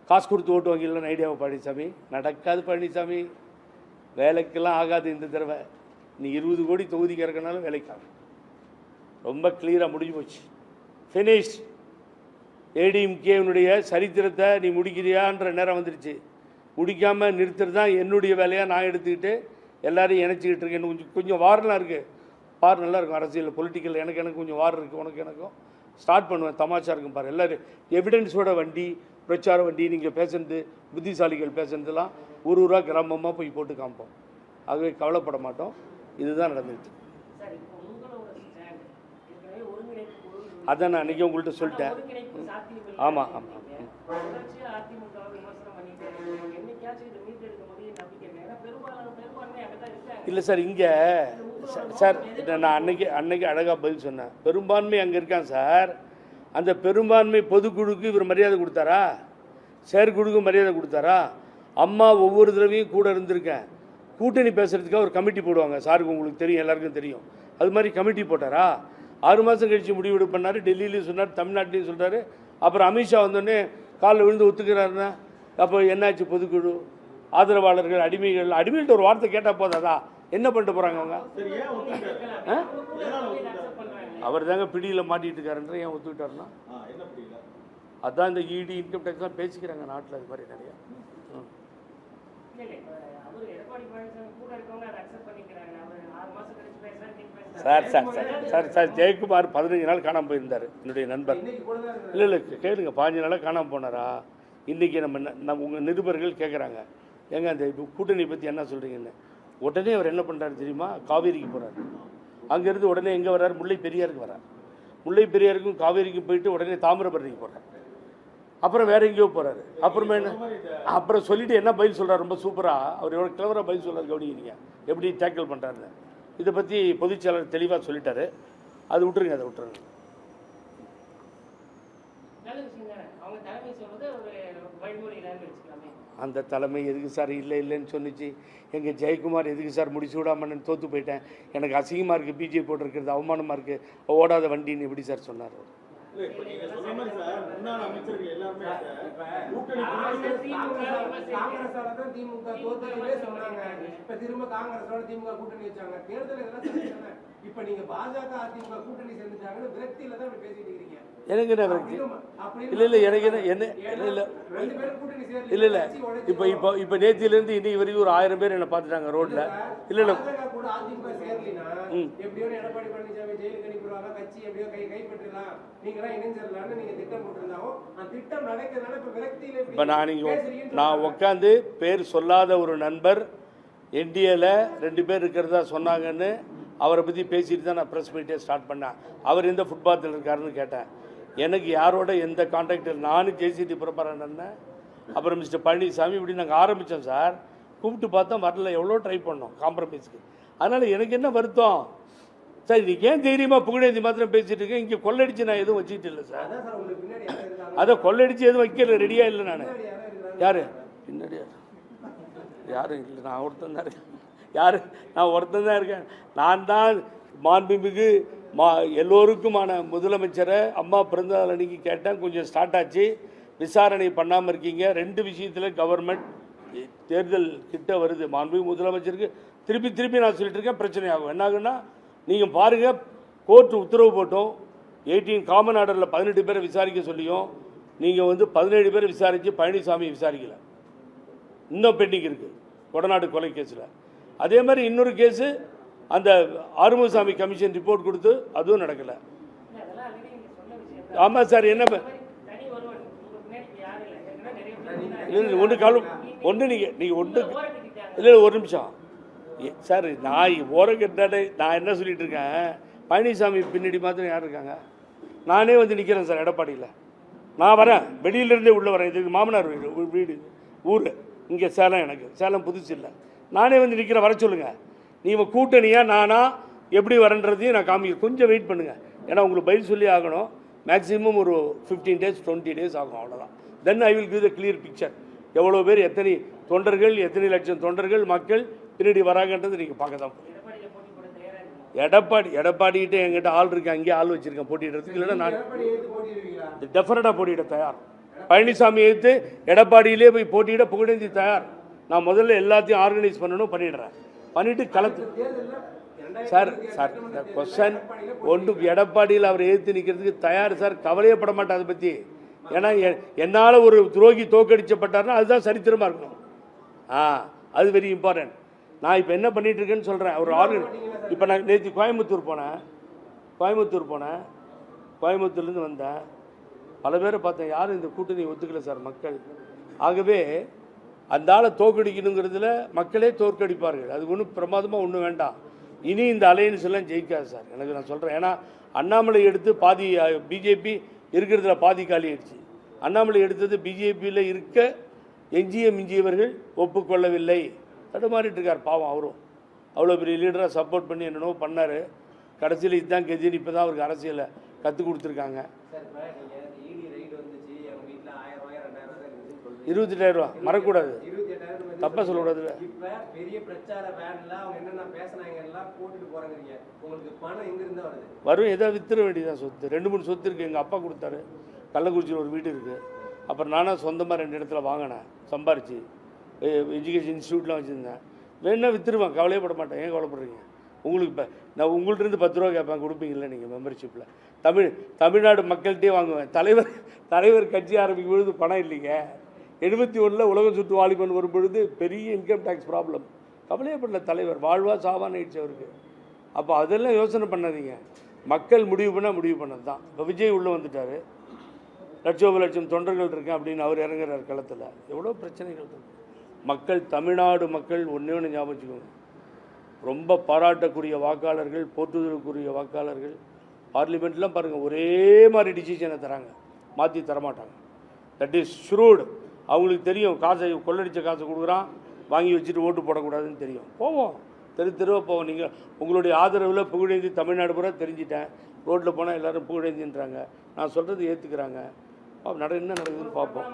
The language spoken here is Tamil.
காசு கொடுத்து ஓட்டு வாங்கிடலான்னு ஐடியாவை பழனிசாமி. நடக்காது பழனிசாமி, வேலைக்கெல்லாம் ஆகாது இந்த தடவை. நீ 20 கோடி தொகுதிக்கு இறக்கினாலும் வேலைக்காக. ரொம்ப கிளியராக முடிஞ்சு போச்சு, ஃபினிஷ். ஏடிஎம்கேனுடைய சரித்திரத்தை நீ முடிக்கிறியான்ற நேரம் வந்துடுச்சு. முடிக்காமல் நிறுத்துறது தான் என்னுடைய வேலையாக நான் எடுத்துக்கிட்டு எல்லோரையும் இணைச்சிக்கிட்டு இருக்கேன். கொஞ்சம் கொஞ்சம் வாரெலாம் இருக்குது, வார் நல்லா இருக்கும் அரசியல் பொலிட்டிக்கல். எனக்கு கொஞ்சம் வார் இருக்குது, உனக்கு எனக்கும் ஸ்டார்ட் பண்ணுவேன். தமாஷா இருக்கும் பாரு. எல்லோரும் எவிடன்ஸோட வண்டி, பிரச்சார வண்டி, நீங்கள் பேசுறது, புத்திசாலிகள் பேசுறதுலாம் ஊராக கிராமமாக போய் போட்டு காமிப்போம். ஆகவே கவலைப்பட மாட்டோம். இதுதான் நடந்துச்சு. அதான் நான் அன்றைக்கி உங்கள்கிட்ட சொல்லிட்டேன். ஆமாம் ஆமாம். இல்லை சார், இங்கே சார் நான் அன்னைக்கு அழகாக பதில் சொன்னேன். பெரும்பான்மை அங்கே இருக்கான் சார். அந்த பெரும்பான்மை பொதுக்குழுக்கு இவர் மரியாதை கொடுத்தாரா? செயற்குழுக்கு மரியாதை கொடுத்தாரா? அம்மா ஒவ்வொரு தடவையும் கூட இருந்திருக்கேன். கூட்டணி பேசுகிறதுக்காக ஒரு கமிட்டி போடுவாங்க. சாருக்கு உங்களுக்கு தெரியும், எல்லாருக்கும் தெரியும். அது மாதிரி கமிட்டி போட்டாரா? 6 மாதம் கழித்து முடிவு பண்ணார். டெல்லியிலையும் சொன்னார், தமிழ்நாட்டிலையும் சொல்கிறாரு. அப்புறம் அமித்ஷா வந்தோடனே காலில் விழுந்து ஒத்துக்கிறாருன்னா அப்போ என்னாச்சு? பொதுக்குழு ஆதரவாளர்கள் அடிமைகள்ட்ட ஒரு வார்த்தை கேட்டால் போதாதா? என்ன பண்ணிட்டு போகிறாங்க அவங்க? அவர் தாங்க பிடியில் மாட்டிகிட்டு இருக்காருன்ற ஏன் ஒத்துக்கிட்டாருன்னா அதான் இந்த இடி இன்கம் டேக்ஸ்லாம் பேசிக்கிறாங்க நாட்டில். அது மாதிரி நிறையா sir sir sir sir sir Jayakumar 15 நாள் காணாமல் போயிருந்தார், என்னுடைய நண்பர். இல்லை கேளுங்க, 15 நாளாக காணாமல் போனாரா? இன்றைக்கி நம்ம உங்கள் நிருபர்கள் கேட்குறாங்க, ஏங்க அந்த கூட்டணி பற்றி என்ன சொல்கிறீங்கன்னு. உடனே அவர் என்ன பண்ணுறாரு தெரியுமா? காவேரிக்கு போகிறார். அங்கேருந்து உடனே எங்கே வர்றார்? முல்லை பெரியாருக்கு வர்றார். முல்லை பெரியாருக்கும் காவேரிக்கும் போயிட்டு உடனே தாமிரபரணிக்கு போகிறார். அப்புறம் வேறு எங்கேயோ போகிறாரு. அப்புறமே என்ன அப்புறம் சொல்லிவிட்டு என்ன பதில் சொல்கிறார்? ரொம்ப சூப்பராக அவர் எவ்வளோ கிளவராக பதில் சொல்கிறார், கவனிக்கிறீங்க எப்படி டேக்கிள் பண்ணுறாருன்னு. இதை பற்றி பொதுச்செயலாளர் தெளிவாக சொல்லிட்டாரு. அது விட்டுருங்க, அதை விட்டுருங்க. அந்த தலைமை எதுக்கு சார் இல்லைன்னு சொன்னிச்சு? எங்கள் ஜெயக்குமார் எதுக்கு சார் முடிச்சு விடாமன்னு தோற்று போயிட்டேன், எனக்கு அசிங்கமாக இருக்குது, பிஜேபி போட்டிருக்கிறது அவமானமாக இருக்குது, ஓடாத வண்டின்னு எப்படி சார் சொன்னார்? எனக்கு என்ன விரக்தி? இல்லை எனக்கு என்ன இல்லை இப்போ நேத்திலேருந்து இன்னைக்கு வரைக்கும் ஒரு 1000 பேர் என்னை பார்த்துட்டாங்க ரோட்டில். இல்லை இப்போ நான் உட்காந்து பேர் சொல்லாத ஒரு நண்பர் என்டிஏல 2 பேர் இருக்கிறதா சொன்னாங்கன்னு அவரை பற்றி பேசிட்டு தான் நான் ப்ரெஸ் மீட்டே ஸ்டார்ட் பண்ணேன். அவர் எந்த ஃபுட்பாத்தில் இருக்காருன்னு கேட்டேன். எனக்கு யாரோட எந்த கான்டாக்டில், நானும் ஜேசிடி பிரபாரன், அப்புறம் மிஸ்டர் பழனிசாமி, இப்படி நாங்கள் ஆரம்பித்தோம் சார். கூப்பிட்டு பார்த்தா வரல, எவ்வளோ ட்ரை பண்ணோம் காம்ப்ரமைஸ்க்கு. அதனால் எனக்கு என்ன வருத்தம் சார்? இன்றைக்கி ஏன் தைரியமாக புகழேந்தி மாத்திரம் பேசிகிட்டு இருக்கேன். இங்கே கொள்ளடிச்சு நான் எதுவும் வச்சுக்கிட்டு இல்லை சார். அதை கொள்ளடிச்சு எதுவும் வைக்கல, ரெடியாக இல்லை. நான் யார் பின்னாடி யாரும் இல்லை, நான் ஒருத்தன் தான் இருக்கேன். நான் ஒருத்தன் தான் இருக்கேன். நான் தான் மாண்புமிகு எல்லோருக்குமான முதலமைச்சரை அம்மா பிறந்தநாள் அன்றைக்கி கேட்டேன். கொஞ்சம் ஸ்டார்ட் ஆச்சு, விசாரணை பண்ணாமல் இருக்கீங்க. 2 விஷயத்தில் கவர்மெண்ட் தேர்தல் கிட்ட வருது. மாண்புமிகு முதலமைச்சருக்கு திருப்பி நான் சொல்லிட்டு இருக்கேன், பிரச்சனை ஆகும். என்னாகுன்னா நீங்கள் பாருங்கள், கோர்ட்டு உத்தரவு போட்டோம். 18 காமன் ஆர்டரில் 18 பேரை விசாரிக்க சொல்லியும் நீங்கள் 17 பேரை விசாரித்து பழனிசாமி விசாரிக்கலை. இன்னும் பெண்டிங் இருக்குது கொடநாடு கொலை கேஸில். அதே மாதிரி இன்னொரு கேஸு அந்த ஆறுமுகசாமி கமிஷன் ரிப்போர்ட் கொடுத்து அதுவும் நடக்கலை. ஆமாம் சார், என்ன இல்லை ஒரு நிமிஷம் சார். நான் என்ன சொல்லிட்டு இருக்கேன், பழனிசாமி பின்னாடி மாத்திரம் யார் இருக்காங்க? நானே நிற்கிறேன் சார் எடப்பாடியில். நான் வரேன், வெளியிலேருந்தே உள்ளே வரேன். இதுக்கு மாமனார் வீடு ஊர் இங்கே சேலம். எனக்கு சேலம் புதுசு இல்லை. நானே நிற்கிறேன், வர சொல்லுங்கள். நீங்கள் கூட்டணியா நானா எப்படி வரன்றதையும் நான் காமிக்கிறேன். கொஞ்சம் வெயிட் பண்ணுங்கள், ஏன்னா உங்களுக்கு பதில் சொல்லி ஆகணும். மேக்ஸிமம் ஒரு 15 days 20 days ஆகும், அவ்வளோதான். Then I will give the clear picture. எவ்வளோ பேர், எத்தனை தொண்டர்கள், எத்தனை லட்சம் தொண்டர்கள், மக்கள் பின்னாடி வராங்கன்றது நீங்கள் பார்க்க தான். எடப்பாடிக்கிட்ட என்கிட்ட ஆள் இருக்கேன், அங்கேயே ஆள் வச்சுருக்கேன் போட்டிடுறதுக்கு. இல்லைன்னா நான் டெஃபரட்டாக போட்டியிட தயார். பழனிசாமி எதிர்த்து எடப்பாடியிலே போய் போட்டியிட புகழேந்தி தயார். நான் முதல்ல எல்லாத்தையும் ஆர்கனைஸ் பண்ணணும், பண்ணிடுறேன். பண்ணிட்டு களத்து சார் இந்த கொஸ்டன் ஒன்று எடப்பாடியில் அவர் எதிர்த்து நிற்கிறதுக்கு தயார் சார். கவலையப்பட மாட்டேன் அதை பற்றி. ஏன்னா என்னால் ஒரு துரோகி தோக்கடிச்சப்பட்டார்னா அதுதான் சரித்திரமாக இருக்கணும். அது வெரி இம்பார்ட்டன்ட். நான் இப்போ என்ன பண்ணிட்டு இருக்கேன்னு சொல்கிறேன். ஒரு இப்போ நான் நேற்று கோயம்புத்தூர் போனேன். கோயம்புத்தூர்லேருந்து வந்தேன். பல பேரை பார்த்தேன். யாரும் இந்த கூட்டணி ஒத்துக்கலை சார் மக்கள். ஆகவே அந்த ஆளை தோற்கடிக்கணுங்கிறதுல மக்களே தோற்கடிப்பார்கள். அது ஒன்றும் பிரமாதமாக ஒன்றும் வேண்டாம். இனி இந்த அலையன்ஸ் எல்லாம் ஜெயிக்காது சார். எனக்கு நான் சொல்கிறேன். ஏன்னா அண்ணாமலை எடுத்து பாதி பிஜேபி இருக்கிறதுல பாதி காலி ஆயிடுச்சு. அண்ணாமலை எடுத்தது பிஜேபியில் இருக்க மிஞ்சியவர்கள் ஒப்புக்கொள்ளவில்லை. தடுமாறிட்டு இருக்கார் பாவம். அவரும் அவ்வளோ பெரிய லீடராக சப்போர்ட் பண்ணி என்னென்னோ பண்ணார். கடைசியில் இதுதான் கெஜின்னு இப்போ தான் அவருக்கு அரசியலை கற்றுக் கொடுத்துருக்காங்க. 28,000 மறக்கூடாது, தப்பாக சொல்லக்கூடாது. வரும் எதாவது வித்துற வேண்டியதான். சொத்து 2-3 சொத்து இருக்குது. எங்கள் அப்பா கொடுத்தாரு. கள்ளக்குறிச்சியில் ஒரு வீடு இருக்குது. அப்புறம் நானாக சொந்தமாக 2 இடத்துல வாங்கினேன். சம்பாரிச்சு எஜுகேஷன் இன்ஸ்டியூட்லாம் வச்சுருந்தேன். வேணா விற்றுருவேன், கவலையே பட மாட்டேன். ஏன் கவலைப்படுறீங்க? உங்களுக்கு இப்போ நான் உங்கள்கிட்ட 10 ரூபா கேட்பேன், கொடுப்பீங்களா நீங்கள் மெம்பர்ஷிப்பில்? தமிழ்நாடு மக்கள்கிட்டே வாங்குவேன். தலைவர் கட்சி ஆரம்பிக்கும் பொழுது பணம் இல்லைங்க. 71 உலகம் சுற்று வாலிபன் வரும் பொழுது பெரிய இன்கம் டேக்ஸ் ப்ராப்ளம். கவலையே பண்ணல தலைவர். வாழ்வா சாவான்னு ஆயிடுச்சு அவருக்கு. அப்போ அதெல்லாம் யோசனை பண்ணாதீங்க. மக்கள் முடிவு பண்ணால் முடிவு பண்ணது தான். இப்போ விஜய் உள்ளே வந்துட்டார். லட்சம் தொண்டர்கள் இருக்கேன் அப்படின்னு அவர் இறங்குறார் களத்தில். எவ்வளோ பிரச்சனைகள் இருக்கு. மக்கள், தமிழ்நாடு மக்கள் ஒன்று ஞாபகம் வச்சுக்கோங்க. ரொம்ப பாராட்டக்கூடிய வாக்காளர்கள், போற்றுதலுக்குரிய வாக்காளர்கள். பார்லிமெண்ட்லாம் பாருங்கள், ஒரே மாதிரி டிசிஷனை தராங்க, மாற்றி தரமாட்டாங்க. That is shrewd. அவங்களுக்கு தெரியும் காசை கொள்ளடித்த காசை கொடுக்குறான், வாங்கி வச்சுட்டு ஓட்டு போடக்கூடாதுன்னு தெரியும். போவோம், தெருவாக போவோம். நீங்கள் உங்களுடைய ஆதரவில் புகழேந்தி தமிழ்நாடு பூரா தெரிஞ்சிட்டேன். ரோட்டில் போனால் எல்லோரும் புகழேந்தின்றாங்க. நான் சொல்கிறது ஏற்றுக்கிறாங்க. என்ன நடக்குதுன்னு பார்ப்போம்.